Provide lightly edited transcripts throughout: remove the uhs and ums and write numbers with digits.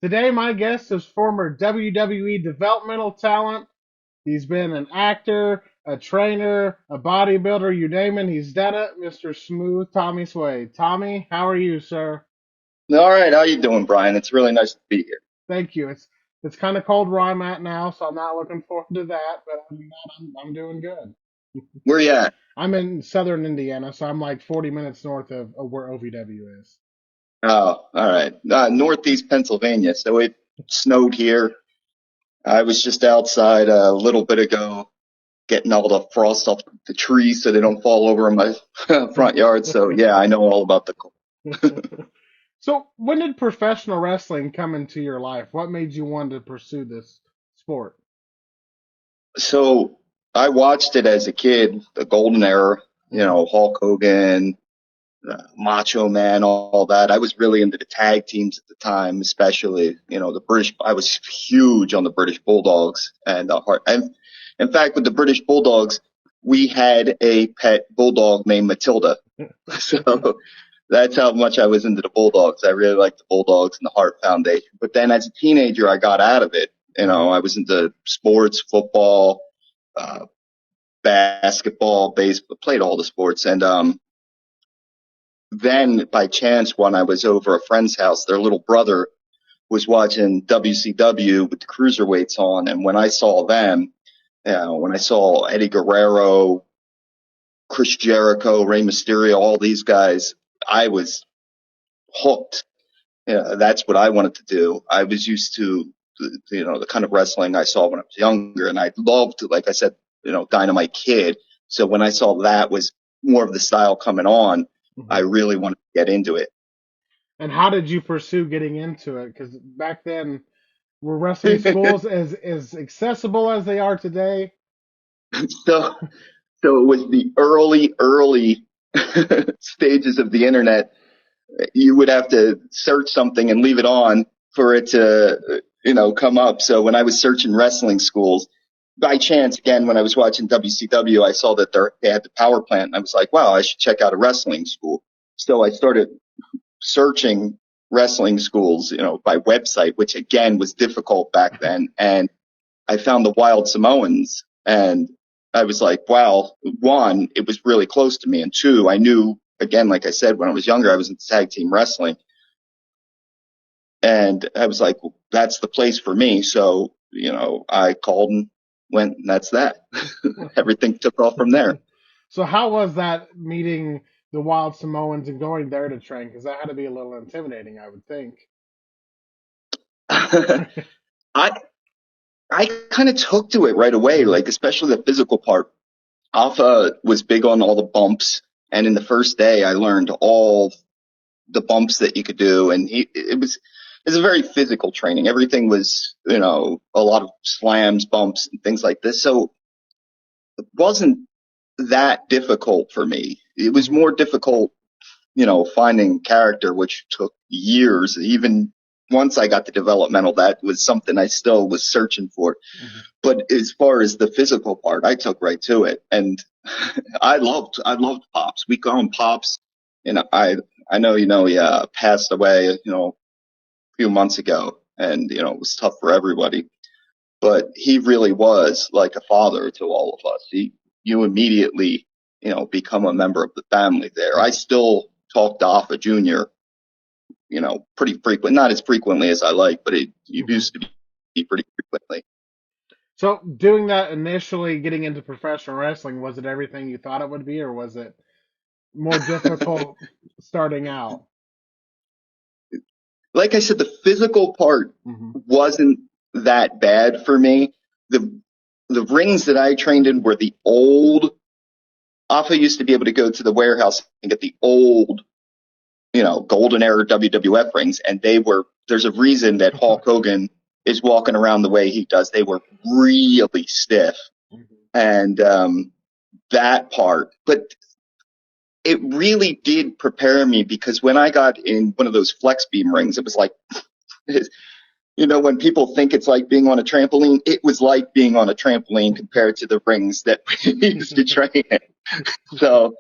Today, my guest is former WWE developmental talent. He's been an actor, a trainer, a bodybuilder, you name it, he's done it. Mr. Smooth Tommy Sway. Tommy, how are you, sir? All right, how you doing, Brian? It's really nice to be here. Thank you. It's kind of cold where I'm at now, so I'm not looking forward to that. But other than that, I'm doing good. Where you at? I'm in southern Indiana, so I'm like 40 minutes north of where OVW is. Oh, all right. Northeast Pennsylvania. So it snowed here. I was just outside a little bit ago getting all the frost off the trees so they don't fall over in my front yard. So yeah, I know all about the cold. So, when did professional wrestling come into your life? What made you want to pursue this sport? So I watched it as a kid, the golden era, Hmm. Hulk Hogan, Macho Man, all that. I was really into the tag teams at the time, especially, the British. I was huge on the British Bulldogs and in fact, with the British Bulldogs, we had a pet bulldog named Matilda. So that's how much I was into the Bulldogs. I really liked the Bulldogs and the Heart Foundation. But then as a teenager, I got out of it. Hmm. I was into sports, football, uh, basketball, baseball, played all the sports. And, then by chance, when I was over a friend's house, their little brother was watching WCW with the cruiserweights on. And when I saw them, when I saw Eddie Guerrero, Chris Jericho, Rey Mysterio, all these guys, I was hooked. That's what I wanted to do. I was used to, the kind of wrestling I saw when I was younger. And I loved, like I said, Dynamite Kid. So when I saw that was more of the style coming on, I Hmm. really wanted to get into And how did you pursue getting into it? Because back then, were wrestling it. schools as accessible as they are today? so So it was the early stages of the internet. You would have to search something and leave it on for it to, come up. So when I was searching wrestling schools, by chance, again, when I was watching WCW, I saw that they had the power plant and I was like, wow, I should check out a wrestling school. So I started searching wrestling schools, by website, which again was difficult back then. And I found the Wild Samoans and I was like, wow, one, it was really close to me. And two, I knew, again, like I said, when I was younger, I was into tag team wrestling. And I was like, well, that's the place for me. So, I called and went, and that's that. Everything took off from there. So, how was that meeting the Wild Samoans and going there to train? Because that had to be a little intimidating, I would think. I, I kind of took to it right away, Hmm. like, especially the physical part. Alpha was big on all the bumps. And in the first day, I learned all the bumps that you could do. And it was a very physical training. Everything was, a lot of slams, bumps, and things like this. So it wasn't that difficult for me. It was Hmm. more difficult, finding character, which took years. Even once I got the developmental, that was something I still was searching for. Hmm. But as far as the physical part, I took right to it. And I loved Pops. We call him Pops. I know, he passed away, few months ago, and it was tough for everybody. But he really was like a father to all of us. You immediately, become a member of the family there. I still talk to Alpha Junior, pretty frequent, not as frequently as I like, but it Hmm. used to be pretty frequently. So, doing that initially, getting into professional wrestling, was it everything you thought it would be, or was it more difficult starting out? Like I said, the physical part Hmm. wasn't that bad for me. The the rings that I trained in were the old. Alpha used to be able to go to the warehouse and get the old, golden era WWF rings, and there's a reason that Hulk Hogan is walking around the way he does. They were really stiff, and that part, but it really did prepare me because when I got in one of those flex beam rings, it was like, when people think it's like being on a trampoline, it was like being on a trampoline compared to the rings that we used to train in. So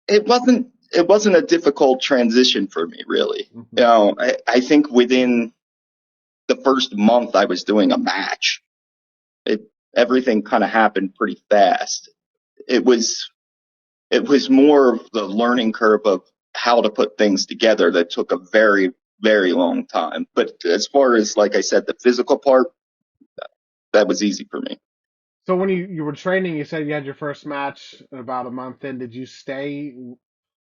it wasn't. it wasn't a difficult transition for me, really. Mm-hmm. I think within the first month I was doing a match, everything kind of happened pretty fast. It was more of the learning curve of how to put things together that took a very, very long time. But as far as, like I said, the physical part, that was easy for me. So when you were training, you said you had your first match about a month in. Did you stay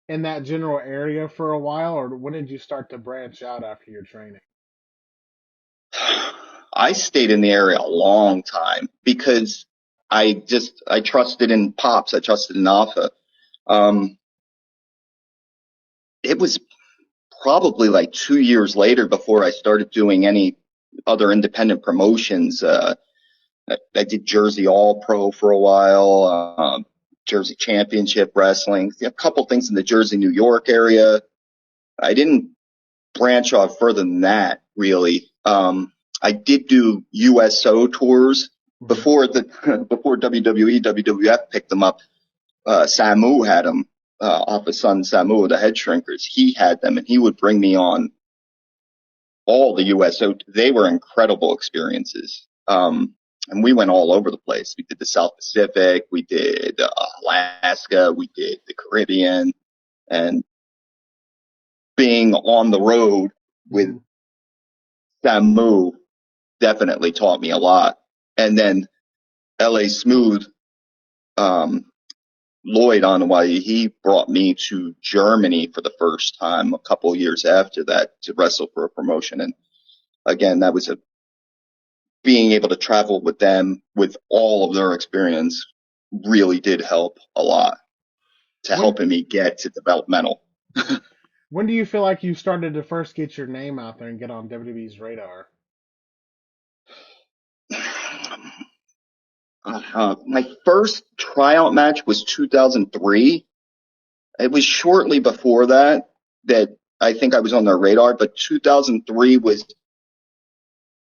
in that general area for a while, or when did you start to branch out after your training? I stayed in the area a long time because I trusted in Pops. I trusted in Alpha. Um, it was probably like 2 years later before I started doing any other independent promotions. I did Jersey All Pro for a while, Jersey Championship Wrestling, a couple things in the Jersey, New York area. I didn't branch off further than that, really. I did do USO tours Mm-hmm. before before WWE, WWF picked them up. Samu had them, off his son Samu, the Head Shrinkers. He had them, and he would bring me on all the USO. They were incredible experiences. And we went all over the place. We did the South Pacific, we did Alaska, we did the Caribbean, and being on the road with Mm-hmm. Samu definitely taught me a lot. And then LA Smooth, um, Lloyd on Hawaii, he brought me to Germany for the first time a couple of years after that to wrestle for a promotion. And again, that was being able to travel with them with all of their experience really did help a lot to When helping me get to developmental. when do you feel like you started to first get your name out there and get on WWE's radar? My first tryout match was 2003. It was shortly before that I think I was on their radar, but 2003 was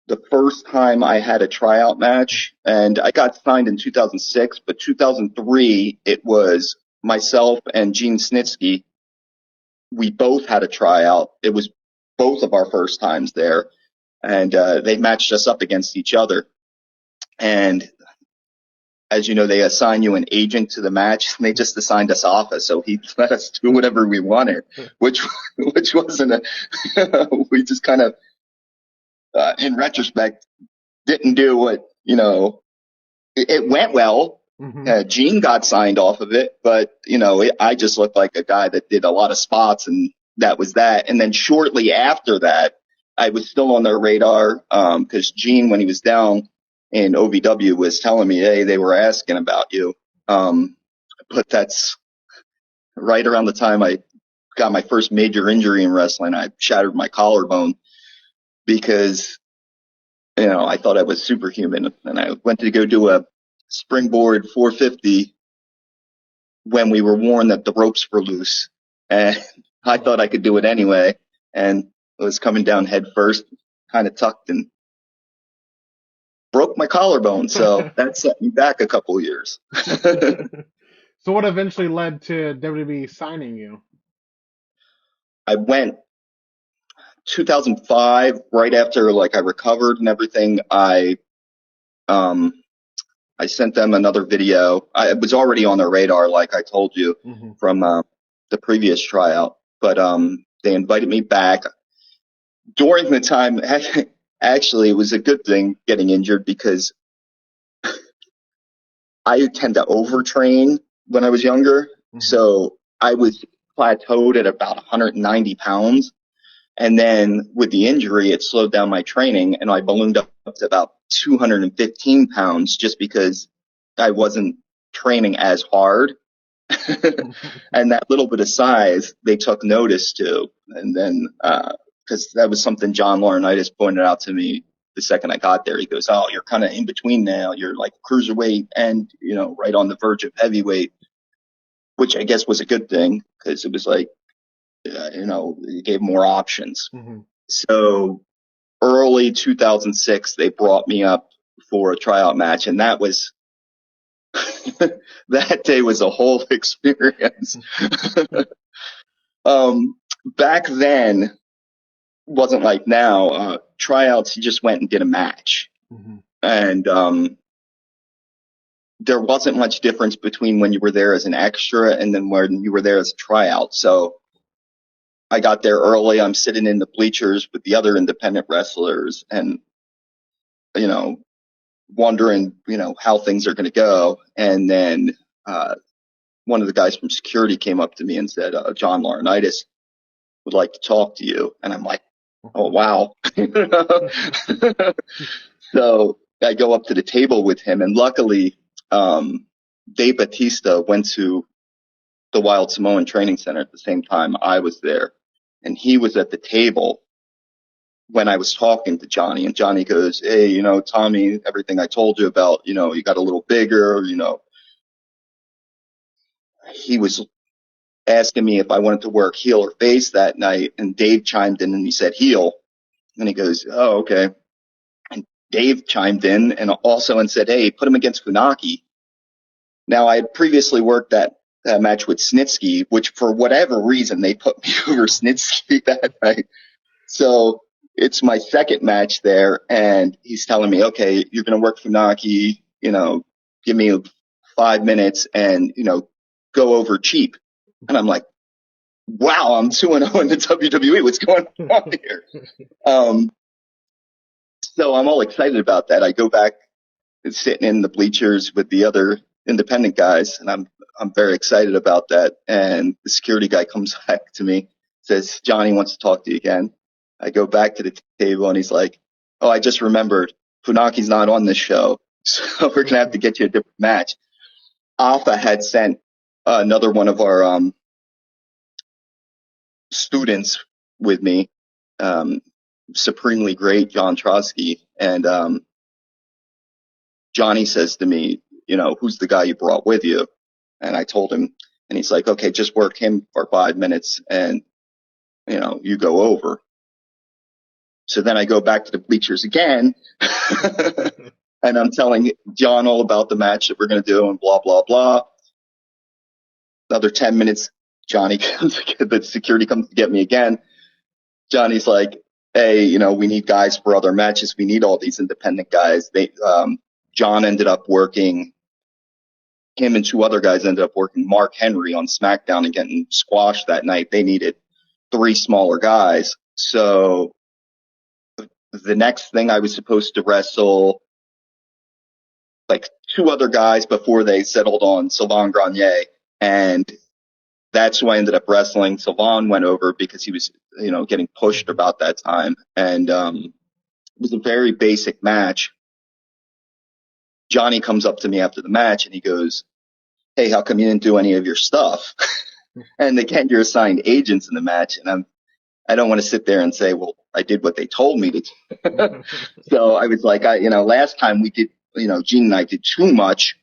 the first time I had a tryout match, and I got signed in 2006, but 2003, it was myself and Gene Snitsky. We both had a tryout. It was both of our first times there, and they matched us up against each other. And as you know, they assign you an agent to the match, and they just assigned us Office, so he let us do whatever we wanted, which wasn't we just kind of, in retrospect, didn't do what, it went well. Mm-hmm. Gene got signed off of it, but I just looked like a guy that did a lot of spots, and that was that. And then shortly after that, I was still on their radar, because Gene, when he was down in OVW, was telling me, hey, they were asking about you. But that's right around the time I got my first major injury in wrestling. I shattered my collarbone because I thought I was superhuman, and I went to go do a springboard 450 when we were warned that the ropes were loose, and I thought I could do it anyway, and I was coming down head first, kind of tucked, and broke my collarbone. So that set me back a couple of years. So what eventually led to WWE signing you? I went 2005, right after like I recovered and everything. Um I sent them another video. I was already on their radar, like I told you, Mm-hmm. from the previous tryout. But they invited me back during the time. Actually, it was a good thing getting injured because I tend to overtrain when I was younger. Mm-hmm. So I was plateaued at about 190 pounds. And then with the injury, it slowed down my training, and I ballooned up to about 215 pounds just because I wasn't training as hard. And that little bit of size, they took notice to. And then, because that was something John Laurinaitis pointed out to me the second I got there. He goes, oh, you're kind of in between now. You're like cruiserweight and, right on the verge of heavyweight, which I guess was a good thing because it was like, it gave more options. Mm-hmm. So early 2006, they brought me up for a tryout match, and that was That day was a whole experience. um, Back then, wasn't like now. Tryouts, you just went and did a match. Mm-hmm. And there wasn't much difference between when you were there as an extra and then when you were there as a tryout. So I got there early. I'm sitting in the bleachers with the other independent wrestlers and, you know, wondering, how things are going to go. And then one of the guys from security came up to me and said, John Laurinaitis would like to talk to you. And I'm like, oh, wow. So I go up to the table with him, and luckily, Dave Batista went to the Wild Samoan Training Center at the same time I was there, and he was at the table when I was talking to Johnny, and Johnny goes, hey, Tommy, everything I told you about, you got a little bigger, he was asking me if I wanted to work heel or face that night, and Dave chimed in and he said heel, and he goes, oh, okay. And Dave chimed in and also and said, hey, put him against Funaki. Now, I had previously worked that match with Snitsky, which for whatever reason, they put me over Snitsky that night. So it's my second match there, and he's telling me, okay, you're going to work Funaki, give me 5 minutes and, go over cheap. And I'm like, wow, I'm 2-0 in the WWE. What's going on here? So I'm all excited about that. I go back and sitting in the bleachers with the other independent guys, and I'm very excited about that. And the security guy comes back to me, says, Johnny wants to talk to you again. I go back to the table, and he's like, oh, I just remembered, Funaki's not on this show, so we're going to have to get you a different match. Alpha had sent another one of our students with me, supremely great John Trotsky, and Johnny says to me, who's the guy you brought with you? And I told him, and he's like, okay, just work him for 5 minutes and, you go over. So then I go back to the bleachers again and I'm telling John all about the match that we're going to do and blah, blah, blah. Another 10 minutes, Johnny comes, the security comes to get me again. Johnny's like, hey, we need guys for other matches. We need all these independent guys. John ended up working, him and two other guys ended up working Mark Henry on SmackDown and getting squashed that night. They needed 3 smaller guys. So the next thing I was supposed to wrestle like 2 other guys before they settled on Sylvain Grenier. And that's who I ended up wrestling. Sylvain went over because he was, getting pushed about that time. And it was a very basic match. Johnny comes up to me after the match and he goes, hey, how come you didn't do any of your stuff? And again, you're assigned agents in the match, and I don't want to sit there and say, well, I did what they told me to do. So I was like, last time we did, Gene and I did too much.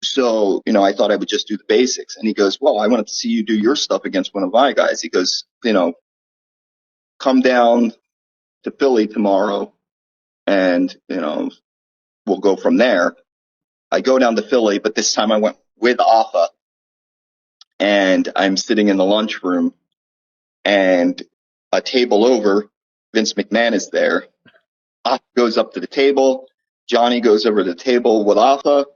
So, I thought I would just do the basics. And he goes, well, I wanted to see you do your stuff against one of my guys. He goes, come down to Philly tomorrow and, we'll go from there. I go down to Philly, but this time I went with Alpha, and I'm sitting in the lunchroom, and a table over, Vince McMahon is there. Alpha goes up to the table. Johnny goes over to the table with Alpha.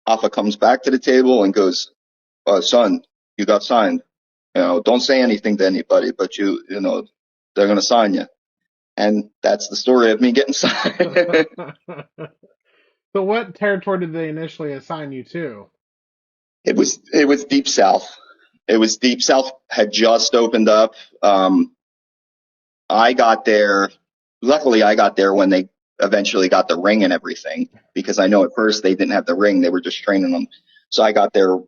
Alpha comes back to the table and goes, son, you got signed. Don't say anything to anybody, but they're going to sign you. And that's the story of me getting signed. So what territory did they initially assign you to? It was Deep South. It was Deep South had just opened up. I got there. Luckily, I got there when they eventually got the ring and everything, because I know at first they didn't have the ring. They were just training them. So I got there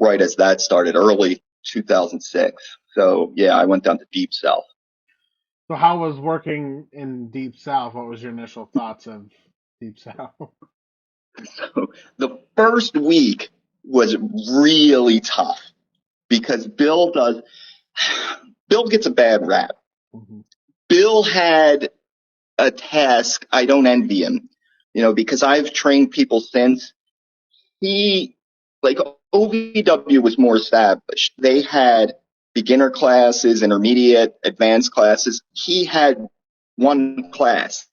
right as that started, early 2006. So yeah, I went down to Deep South. So how was working in Deep South? What was your initial thoughts of Deep South? So the first week was really tough because Bill gets a bad rap. Mm-hmm. Bill had a task. I don't envy him, because I've trained people since, he, like, OVW was more established. They had beginner classes, intermediate, advanced classes. He had one class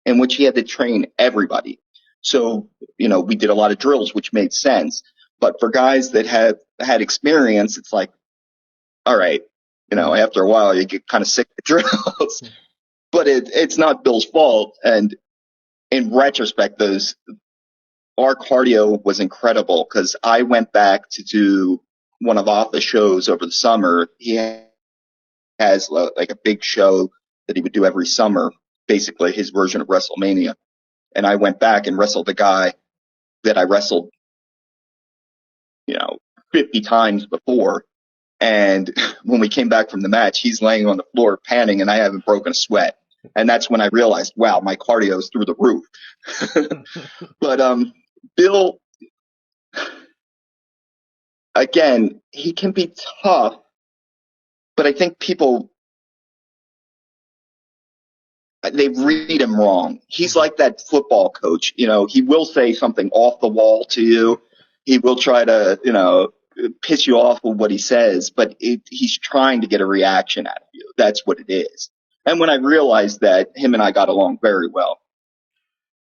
in which he had to train everybody. So, we did a lot of drills, which made sense. But for guys that have had experience, it's like, all right, after a while you get kind of sick of drills. But it's not Bill's fault. And in retrospect, our cardio was incredible because I went back to do one of Offa's shows over the summer. He has like a big show that he would do every summer, basically his version of WrestleMania. And I went back and wrestled the guy that I wrestled, 50 times before. And when we came back from the match, he's laying on the floor panting and I haven't broken a sweat. And that's when I realized, wow, my cardio is through the roof. But Bill, again, he can be tough, but I think people, they read him wrong. He's like that football coach. He will say something off the wall to you. He will try to, piss you off with what he says, but he's trying to get a reaction out of you. That's what it is. And when I realized that, him and I got along very well.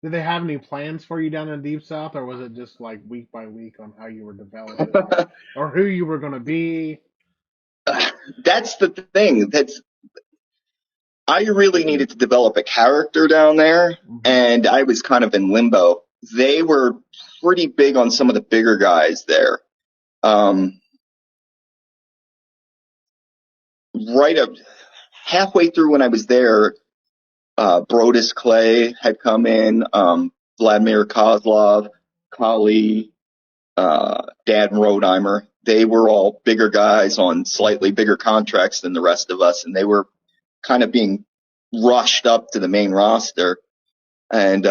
Did they have any plans for you down in Deep South, or was it just like week by week on how you were developing or who you were going to be? That's the thing. I really needed to develop a character down there, and I was kind of in limbo. They were pretty big on some of the bigger guys there. Right up halfway through when I was there, Brodus Clay had come in, Vladimir Kozlov, Kali, Dan Rodheimer. They were all bigger guys on slightly bigger contracts than the rest of us, and they were kind of being rushed up to the main roster. And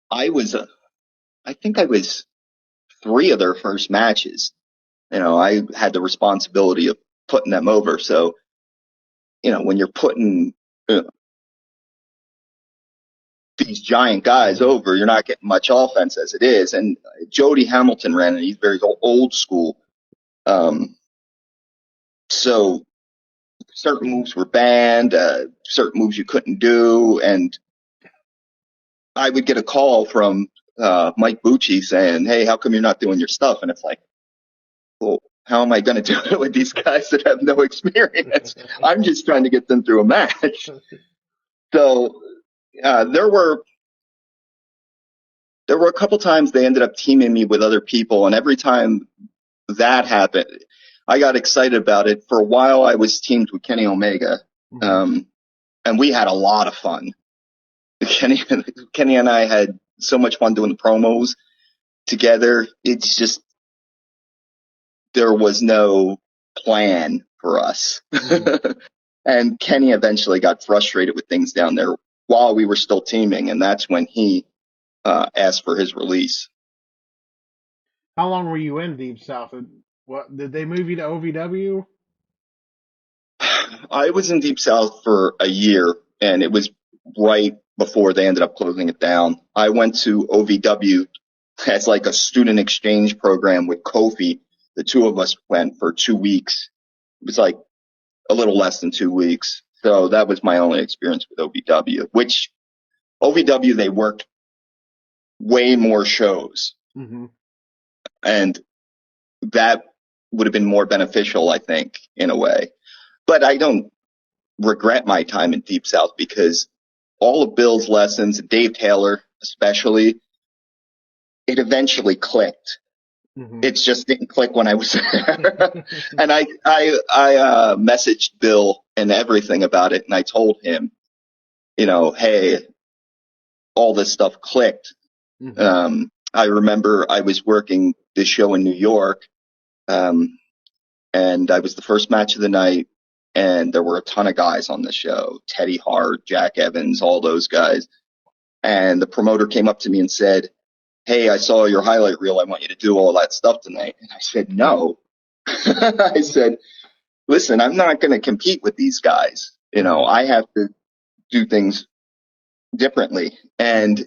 I think I was 3 of their first matches. I had the responsibility of putting them over. So, when you're putting these giant guys over, you're not getting much offense as it is. And Jody Hamilton ran it. He's very old school. So certain moves were banned, certain moves you couldn't do. And I would get a call from Mike Bucci saying, hey, how come you're not doing your stuff? And it's like, well, how am I going to do it with these guys that have no experience? I'm just trying to get them through a match. So there were a couple times they ended up teaming me with other people, and every time that happened, I got excited about it. For a while, I was teamed with Kenny Omega, and we had a lot of fun. Kenny and I had so much fun doing the promos together. It's just there was no plan for us. And Kenny eventually got frustrated with things down there while we were still teaming, and that's when he asked for his release. How long were you in Deep South? What did they move you to OVW? I was in Deep South for a year, and it was right before they ended up closing it down. I went to OVW as like a student exchange program with Kofi. The 2 of us went for 2 weeks. It was like a little less than 2 weeks. So that was my only experience with OVW, which OVW, they worked way more shows. And that would have been more beneficial, I think, in a way. But I don't regret my time in Deep South because all of Bill's lessons, Dave Taylor especially, it eventually clicked. It just didn't click when I was there. And I messaged Bill and everything about it, and I told him, hey, all this stuff clicked. I remember I was working this show in New York, and I was the first match of the night, and there were a ton of guys on the show, Teddy Hart, Jack Evans, all those guys. And the promoter came up to me and said, hey, I saw your highlight reel. I want you to do all that stuff tonight. And I said, no. I said, listen, I'm not going to compete with these guys. I have to do things differently. And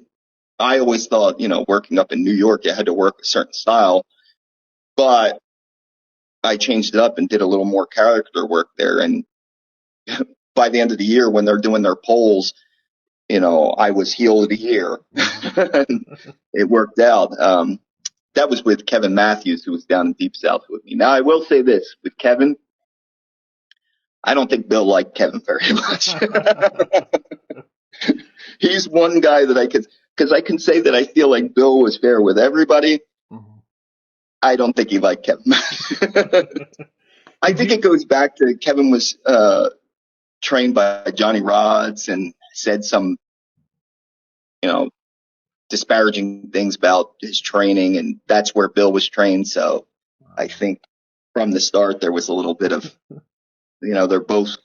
I always thought, working up in New York, you had to work a certain style, but I changed it up and did a little more character work there. And by the end of the year, when they're doing their polls, I was heel of the year. And it worked out. That was with Kevin Matthews, who was down in Deep South with me. Now, I will say this with Kevin, I don't think Bill liked Kevin very much. He's one guy that because I can say that I feel like Bill was fair with everybody. I don't think he liked Kevin. I think it goes back to Kevin was trained by Johnny Rods and said some, disparaging things about his training, and that's where Bill was trained. So I think from the start there was a little bit of, they're both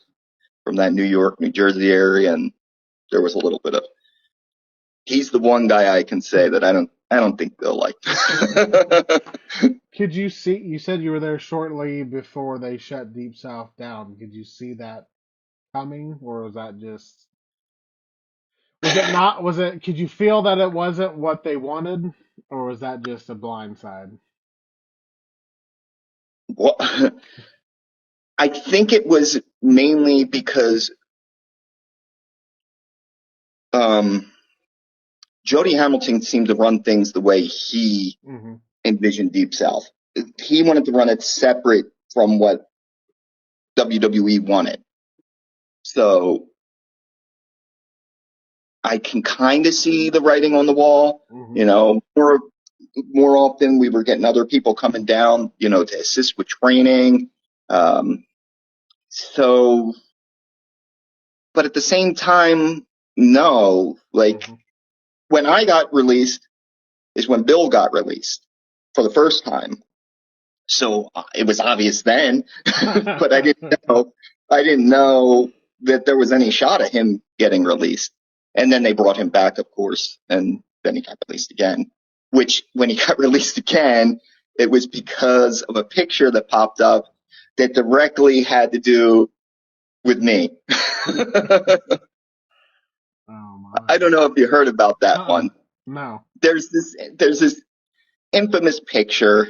from that New York, New Jersey area, and there was a little bit of. He's the one guy I can say that I don't think Bill liked. Could you see? You said you were there shortly before they shut Deep South down. Could you see that coming, or was that just? Was it not? Was it? Could you feel that it wasn't what they wanted, or was that just a blindside? Well, I think it was mainly because Jody Hamilton seemed to run things the way he envisioned Deep South. He wanted to run it separate from what WWE wanted. So I can kind of see the writing on the wall. More often we were getting other people coming down, to assist with training. So, but at the same time, no, when I got released is when Bill got released for the first time. So it was obvious then, but I didn't know that there was any shot of him getting released. And then they brought him back, of course, and then he got released again, which when he got released again, it was because of a picture that popped up that directly had to do with me. I don't know if you heard about that one. No. There's this infamous picture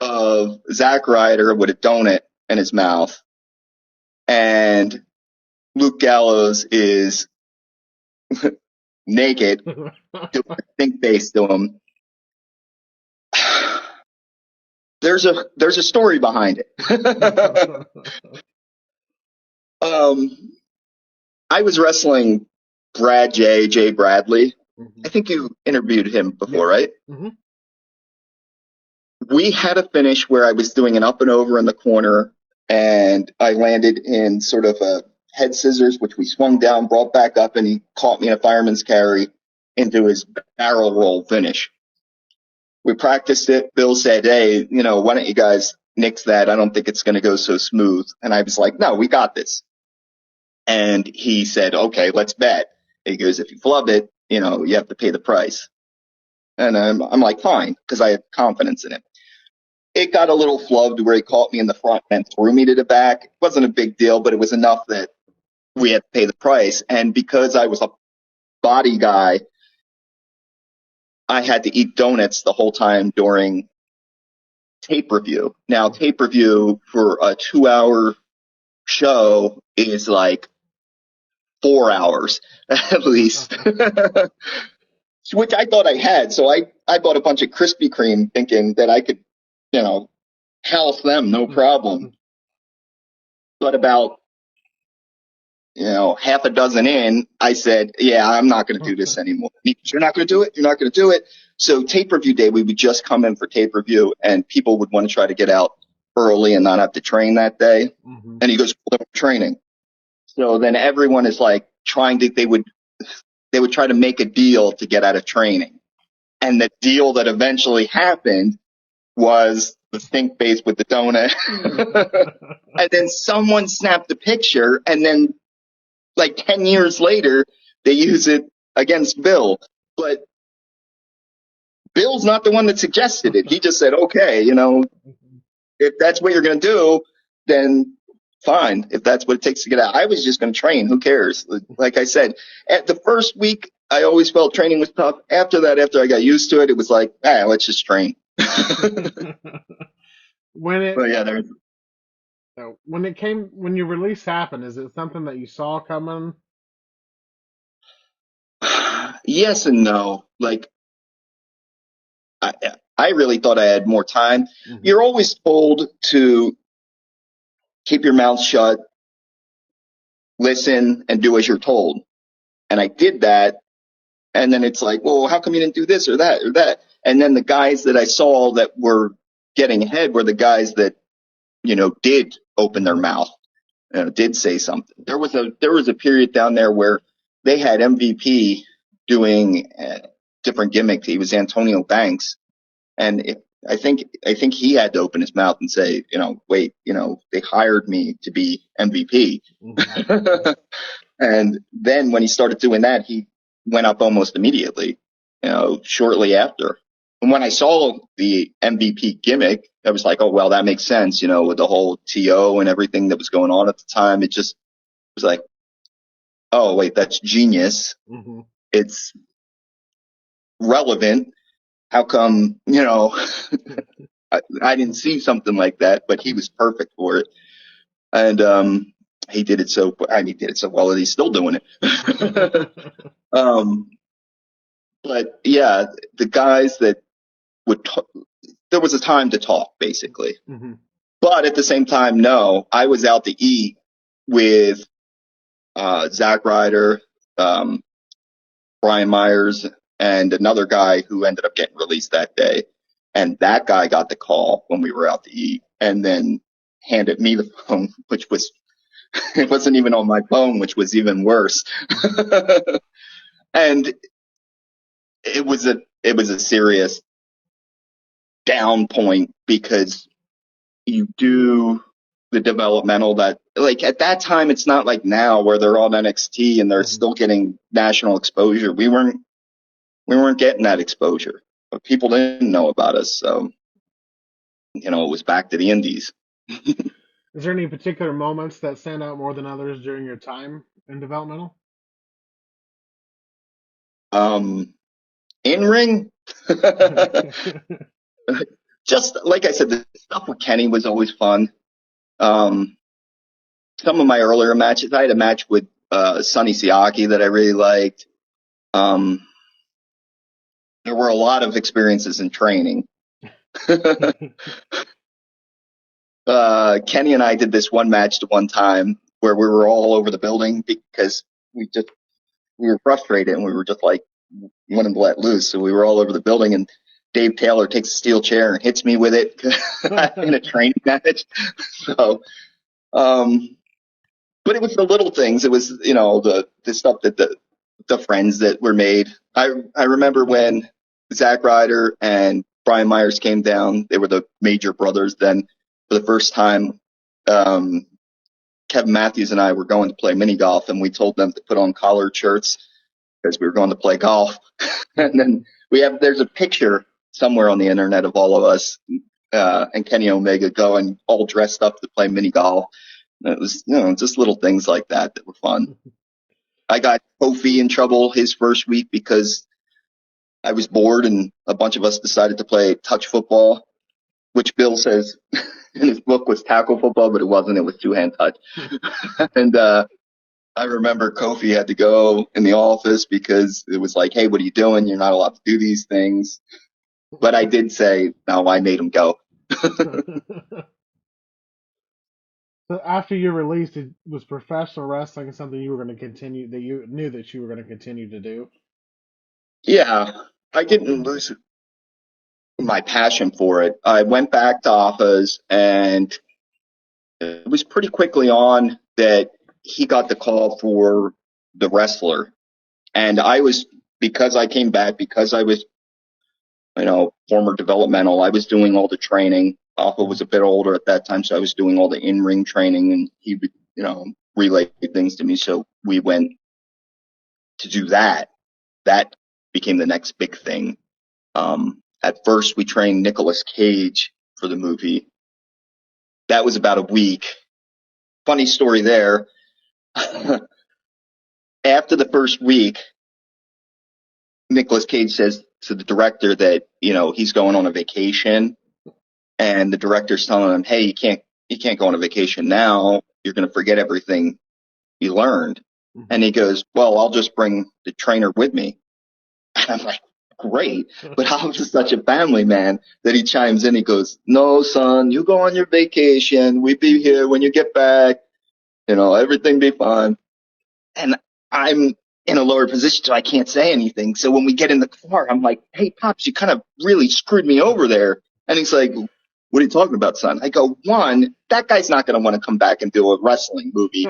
of Zack Ryder with a donut in his mouth, and Luke Gallows is naked, doing a stink face to him. There's a story behind it. I was wrestling Jay Bradley. I think you interviewed him before, right? We had a finish where I was doing an up and over in the corner, and I landed in sort of a head scissors, which we swung down, brought back up, and he caught me in a fireman's carry into his barrel roll finish. We practiced it. Bill said, hey, why don't you guys nix that? I don't think it's going to go so smooth. And I was like, no, we got this. And he said, okay, let's bet. He goes, if you flub it, you have to pay the price. And I'm like, fine, because I had confidence in him. It got a little flubbed where he caught me in the front and threw me to the back. It wasn't a big deal, but it was enough that we had to pay the price. And because I was a body guy, I had to eat donuts the whole time during tape review. Now, tape review for a 2-hour show is like 4 hours at least, which I thought I had. So I bought a bunch of Krispy Kreme thinking that I could, house them, no problem. But about, half a dozen in, I said, yeah, I'm not going to do this anymore. You're not going to do it? You're not going to do it? So tape review day, we would just come in for tape review, and people would want to try to get out early and not have to train that day. And he goes, well, training. So then everyone is like they would try to make a deal to get out of training. And the deal that eventually happened was the stink face with the donut. And then someone snapped the picture, and then like 10 years later, they use it against Bill. But Bill's not the one that suggested it. He just said, okay, if that's what you're going to do, then fine. If that's what it takes to get out. I was just going to train. Who cares? Like I said, at the first week I always felt training was tough. After that, after I got used to it, it was like, let's just train. when it But yeah, there's when your release happened, is it something that you saw coming? yes and no. Like I, I really thought I had more time. Hmm. You're always told to keep your mouth shut, listen, and do as you're told. And I did that. And then it's like, well, how come you didn't do this or that or that? And then the guys that I saw that were getting ahead were the guys that, did open their Hmm. mouth, did say something. There was a period down there where they had MVP doing different gimmicks. He was Antonio Banks, and I think he had to open his mouth and say, wait, they hired me to be MVP. Hmm. And then when he started doing that, he went up almost immediately, shortly after. And when I saw the MVP gimmick, I was like, oh, well, that makes sense, with the whole TO and everything that was going on at the time. It just was like, oh, wait, that's genius. Hmm. It's relevant. How come, I didn't see something like that, but he was perfect for it. And, he did it so, he did it so well that he's still doing it. um, but yeah, the guys that would talk, there was a time to talk basically, Hmm. but at the same time, no, I was out to eat with, Zack Ryder, um, Brian Myers, and another guy who ended up getting released that day. And that guy got the call when we were out to eat and then handed me the phone, which was, it wasn't even on my phone, which was even worse. Hmm. And it was a serious down point because you do the developmental that like at that time it's not like now where they're on NXT and they're Hmm. still getting national exposure. We weren't getting that exposure. But people didn't know about us, so it was back to the indies. Is there any particular moments that stand out more than others during your time in developmental? Um in ring just like I said, the stuff with Kenny was always fun. Um some of my earlier matches, I had a match with Sonny Siaki that I really liked. Um there were a lot of experiences in training. Kenny and I did this one match at one time where we were all over the building because we were frustrated and we were just like wanting to let loose. So we were all over the building and Dave Taylor takes a steel chair and hits me with it in a training match. So, um, but it was the little things. It was, the stuff that the friends that were made. I remember when Zack Ryder and Brian Myers came down, they were the major brothers then for the first time. Um, Kevin Matthews and I were going to play mini golf and we told them to put on collared shirts because we were going to play golf. And then there's a picture somewhere on the internet of all of us, and Kenny Omega going all dressed up to play mini golf. And it was, just little things like that were fun. I got Kofi in trouble his first week because I was bored and a bunch of us decided to play touch football, which Bill says in his book was tackle football, but it wasn't. It was two-hand touch. And, I remember Kofi had to go in the office because it was like, hey, what are you doing? You're not allowed to do these things. But I did say, no, I made him go. So after your release, was professional wrestling something you were going to continue that you knew that you were going to continue to do? Yeah, I didn't lose my passion for it. I went back to Offa's and it was pretty quickly on that he got the call for the wrestler. And because I came back, because I was, former developmental, I was doing all the training. Alpha was a bit older at that time, so I was doing all the in-ring training and he would, relay things to me. So we went to do that. That became the next big thing. At first we trained Nicolas Cage for the movie. That was about a week. Funny story there. After the first week, Nicolas Cage says to the director that, he's going on a vacation, and the director's telling him, hey, you can't go on a vacation now. You're going to forget everything you learned. And he goes, well, I'll just bring the trainer with me. And I'm like, great. But I'm just such a family man that he chimes in. He goes, no, son, you go on your vacation. We be here when you get back. Everything be fine. And I'm in a lower position, so I can't say anything. So when we get in the car, I'm like, hey, Pops, you kind of really screwed me over there. And he's like, what are you talking about, son? I go, one, that guy's not going to want to come back and do a wrestling movie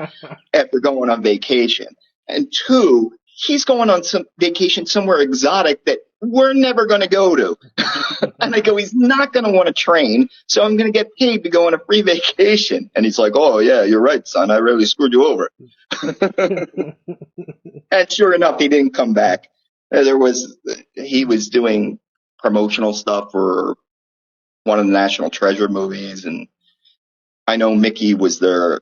after going on vacation. And two, he's going on some vacation somewhere exotic that we're never going to go to. And I go, he's not going to want to train, so I'm going to get paid to go on a free vacation. And he's like, oh, yeah, you're right, son. I really screwed you over. And sure enough, he didn't come back. He was doing promotional stuff for one of the National Treasure movies, and I know Mickey was their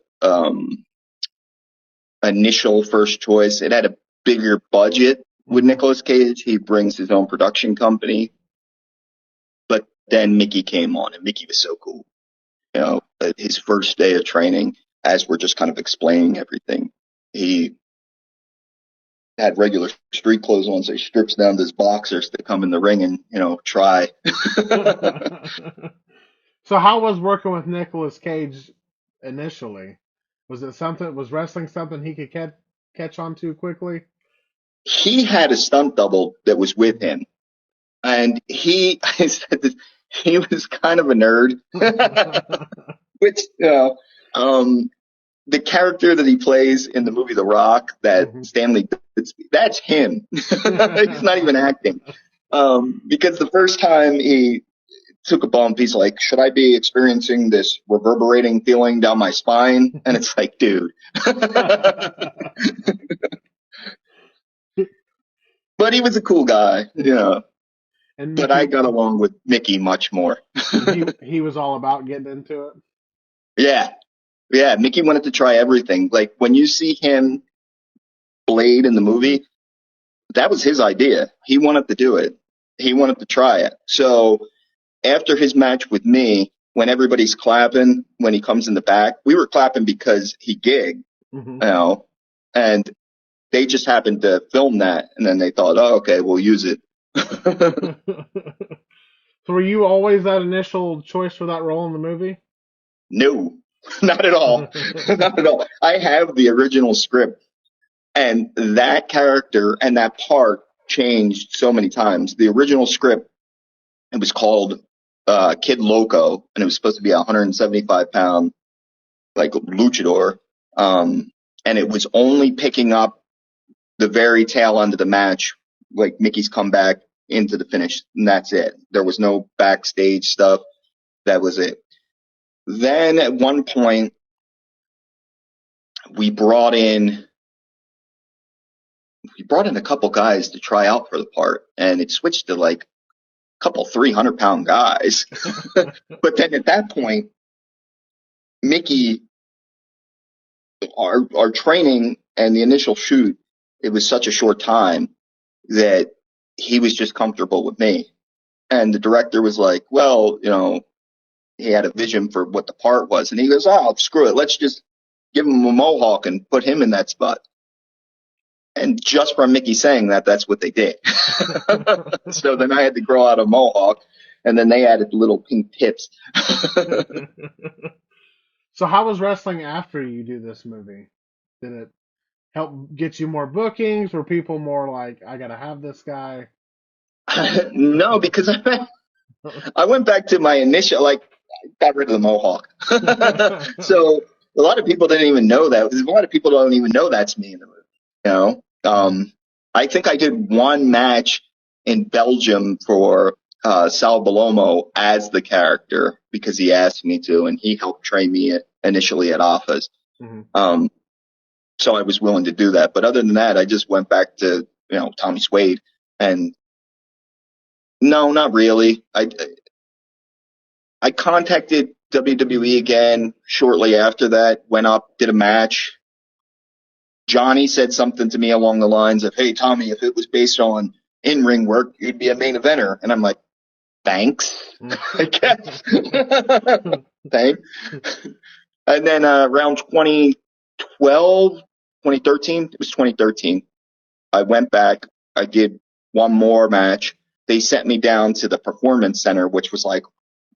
initial first choice. It had a bigger budget with Nicolas Cage. He brings his own production company, but then Mickey came on, and Mickey was so cool. His first day of training, as we're just kind of explaining everything, he had regular street clothes on, so he strips down to his boxers to come in the ring and, try. So how was working with Nicolas Cage initially? Was wrestling something he could catch on to quickly? He had a stunt double that was with him, and I said that he was kind of a nerd, which, the character that he plays in the movie The Rock, that Stanley, that's him. He's not even acting. Because the first time he took a bump, he's like, should I be experiencing this reverberating feeling down my spine? And it's like, dude. But he was a cool guy, And but I got along with Mickey much more. he was all about getting into it. Yeah. Yeah, Mickey wanted to try everything. Like, when you see him Blade in the movie, that was his idea. He wanted to do it. He wanted to try it. So after his match with me, when everybody's clapping, when he comes in the back, we were clapping because he gigged, and they just happened to film that, and then they thought, oh, okay, we'll use it. So were you always that initial choice for that role in the movie? No, not at all. Not at all. I have the original script, and that character and that part changed so many times. The original script, it was called Kid Loco, and it was supposed to be a 175-pound, like, luchador. And it was only picking up the very tail end of the match, like Mickey's comeback into the finish, and that's it. There was no backstage stuff. That was it. Then at one point, we brought in a couple guys to try out for the part, and it switched to like a couple 300-pound guys. But then at that point, Mickey, our training and the initial shoot, it was such a short time that he was just comfortable with me. And the director was like, well, he had a vision for what the part was. And he goes, oh, screw it. Let's just give him a mohawk and put him in that spot. And just from Mickey saying that, that's what they did. So then I had to grow out a mohawk, and then they added little pink tips. So how was wrestling after you do this movie? Did it help get you more bookings? Were people more like, I gotta have this guy? No, because I went back to my initial, got rid of the mohawk. So a lot of people didn't even know that. A lot of people don't even know that's me in the movie. I think I did one match in Belgium for Sal Bellomo as the character because he asked me to, and he helped train me initially at Office. So I was willing to do that. But other than that, I just went back to, Tommy Suede. And no, not really. I contacted WWE again shortly after that, went up, did a match. Johnny said something to me along the lines of, hey, Tommy, if it was based on in-ring work, you'd be a main eventer. And I'm like, thanks, I guess. Thanks. And then around 2012, 2013, it was 2013, I went back. I did one more match. They sent me down to the performance center, which was like,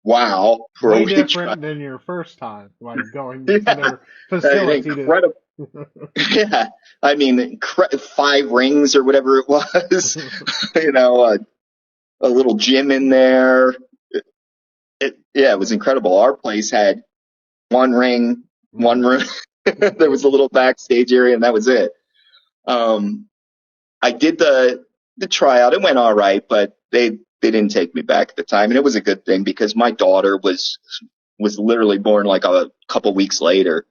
wow, for a Way week try. different than your first time, like going to Yeah, their facility to. incredible. Yeah, I mean, 5 rings or whatever it was. You know, a little gym in there. Yeah, it was incredible. Our place had 1 ring, 1 room. There was a little backstage area, and that was it. Um, I did the tryout. It went all right, but they didn't take me back at the time, and it was a good thing because my daughter was literally born like a couple weeks later.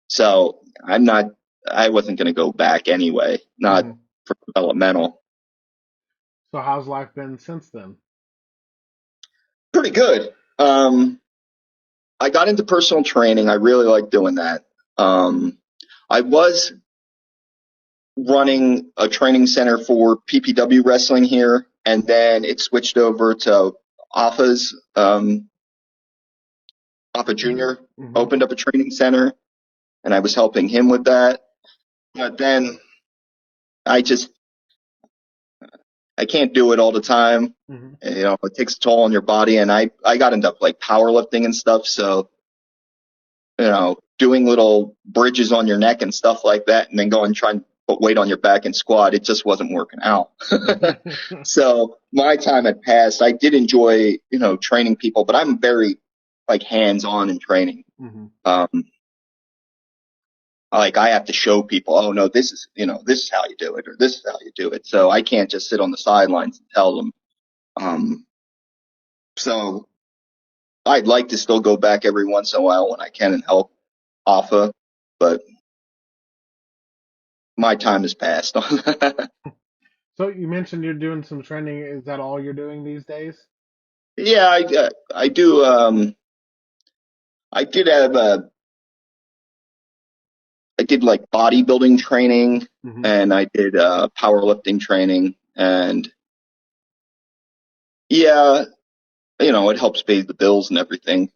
So I wasn't going to go back anyway, not Mhm. for developmental. So how's life been since then? Pretty good. I got into personal training. I really like doing that. I was running a training center for PPW wrestling here, and then it switched over to Alpha's, Alpha Junior Mm-hmm. opened up a training center, and I was helping him with that. But then I just, I can't do it all the time. Mm-hmm. You know, it takes a toll on your body, and I got into like powerlifting and stuff. So, you know, doing little bridges on your neck and stuff like that, and then go and try and put weight on your back and squat, it just wasn't working out. So my time had passed. I did enjoy, you know, training people, but I'm very like hands-on in training. Mm-hmm. Like I have to show people, oh no, this is, you know, this is how you do it, or this is how you do it. So I can't just sit on the sidelines and tell them. Um, so I'd like to still go back every once in a while when I can and help Alpha, but my time has passed. So you mentioned you're doing some training. Is that all you're doing these days? Yeah, I do. I did have I did like bodybuilding training, Mm-hmm. and I did powerlifting training, and yeah, you know, it helps pay the bills and everything.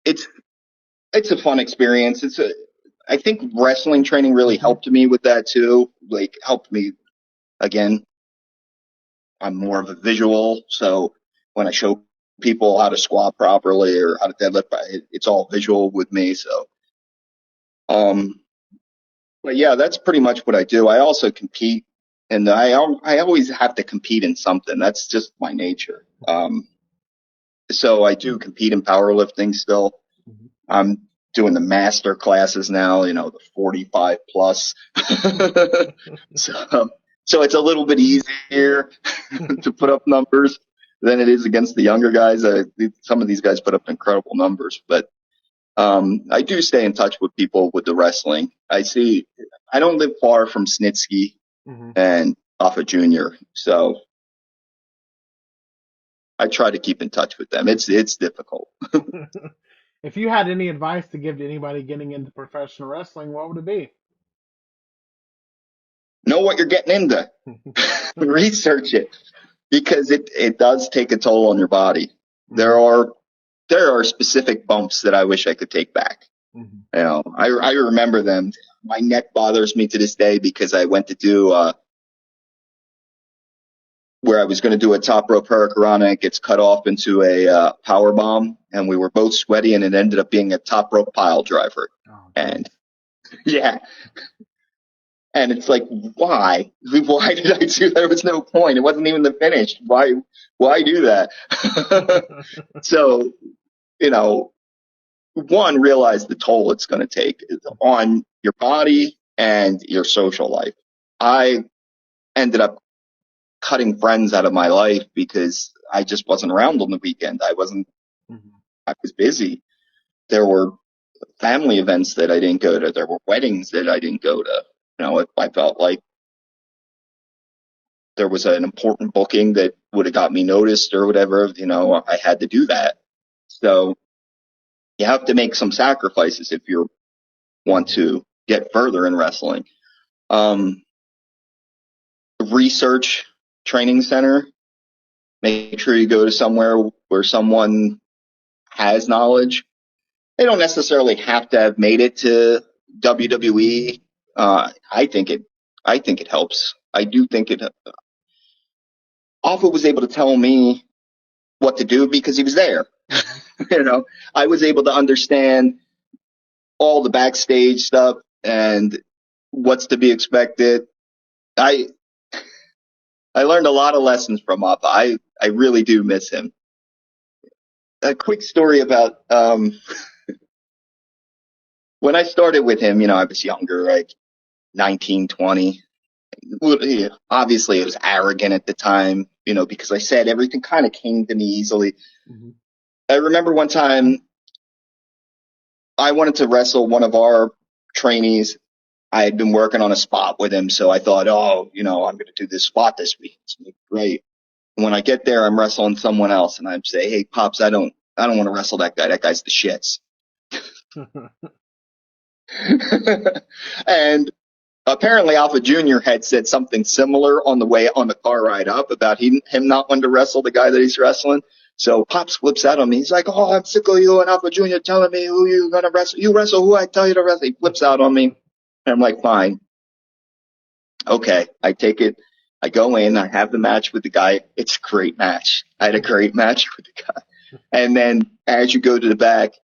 It's it's a fun experience. I think wrestling training really Mm-hmm. helped me with that too. Like helped me again. I'm more of a visual, so when I show people how to squat properly or how to deadlift, it's all visual with me. So, um, but yeah, that's pretty much what I do. I also compete, and I always have to compete in something. That's just my nature. So I do compete in powerlifting still. Mm-hmm. I'm doing the master classes now, you know, the 45 plus. so, so it's a little bit easier to put up numbers than it is against the younger guys. Some of these guys put up incredible numbers, but I do stay in touch with people with the wrestling. I don't live far from Snitsky Mm-hmm. and Alpha Junior, so I try to keep in touch with them. It's difficult. If you had any advice to give to anybody getting into professional wrestling, what would it Know what you're getting into. be? Research it because it does take a toll on your body. Mm-hmm. There are specific bumps that I wish I could take back. Mm-hmm. You know, I remember them. My neck bothers me to this day because I went to do where I was going to do a top rope hurricanrana. It gets cut off into a power bomb, and we were both sweaty, and it ended up being a top rope pile driver. Oh, And geez. yeah, and it's like, why? Why did I do that? There was no point. It wasn't even the finish. Why do that? So, you know, one, realize the toll it's going to take on your body and your social life. I ended up cutting friends out of my life because I just wasn't around on the weekend. Mm-hmm. I was busy. There were family events that I didn't go to. There were weddings that I didn't go to. You know, if I felt like there was an important booking that would have got me noticed or whatever, you know, I had to do that. So you have to make some sacrifices if you want Mm-hmm. to get further in wrestling. Um, research training center. Make sure you go to somewhere where someone has knowledge. They don't necessarily have to have made it to WWE. I think it helps. I do think it. Alpha was able to tell me what to do because he was there. You know, I was able to understand all the backstage stuff and what's to be expected. I I learned a lot of lessons from Alpha. I really do miss him. A quick story about when I started with him. You know, I was younger, like 19, 20. Obviously, it was arrogant at the time, you know, because I said everything kind of came to me easily. Mm-hmm. I remember one time I wanted to wrestle one of our trainees. I had been working on a spot with him, so I thought, oh, you know, I'm going to do this spot this week. It's going to be great. And when I get there, I'm wrestling someone else, and I'd say, hey, Pops, I don't want to wrestle that guy. That guy's the shits. And apparently Alpha Jr. had said something similar on the car ride up about him not wanting to wrestle the guy that he's wrestling. So Pops flips out on me. He's like, oh, I'm sick of you and Alpha Jr. telling me who you're going to wrestle. You wrestle who I tell you to wrestle. He flips out on me. And I'm like, fine. Okay. I take it. I go in. I have the match with the guy. It's a great match. I had a great match with the guy. And then as you go to the back,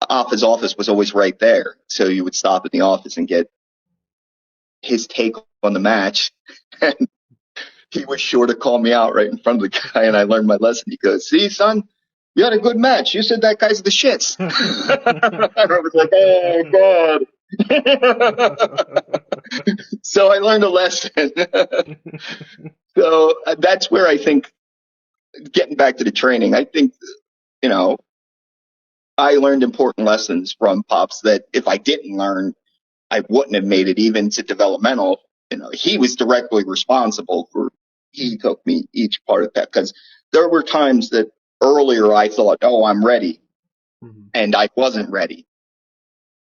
Alpha's office was always right there. So you would stop in the office and get his take on the match. And he was sure to call me out right in front of the guy, and I learned my lesson. He goes, see, son, you had a good match. You said that guy's the shits. I was like, oh, God. So I learned a lesson. So that's where I think, getting back to the training, I think, you know, I learned important lessons from Pops that if I didn't learn, I wouldn't have made it even to developmental. You know, he was directly responsible for, he took me each part of that, because there were times that earlier I thought, oh, I'm ready. Mm-hmm. And I wasn't ready.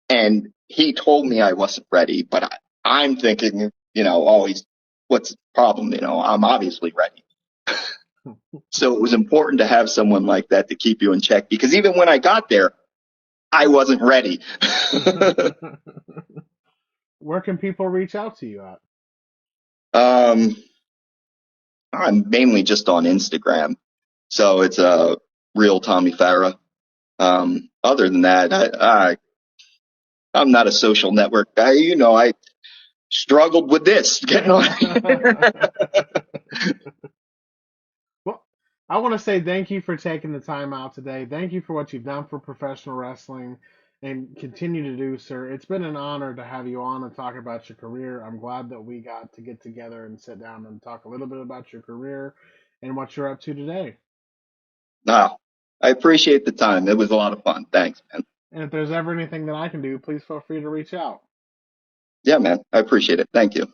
And he told me I wasn't ready, but I'm thinking, you know, oh, what's the problem? You know, I'm obviously ready. So it was important to have someone like that to keep you in check, because even when I got there, I wasn't ready. Where can people reach out to you at? I'm mainly just on Instagram. So it's real Tommy Farah. Other than that, I'm not a social network guy. You know, I struggled with this getting on. Well, I want to say thank you for taking the time out today. Thank you for what you've done for professional wrestling and continue to do, sir. It's been an honor to have you on and talk about your career. I'm glad that we got to get together and sit down and talk a little bit about your career and what you're up to today. No, I appreciate the time. It was a lot of fun. Thanks, man. And if there's ever anything that I can do, please feel free to reach out. Yeah, man. I appreciate it. Thank you.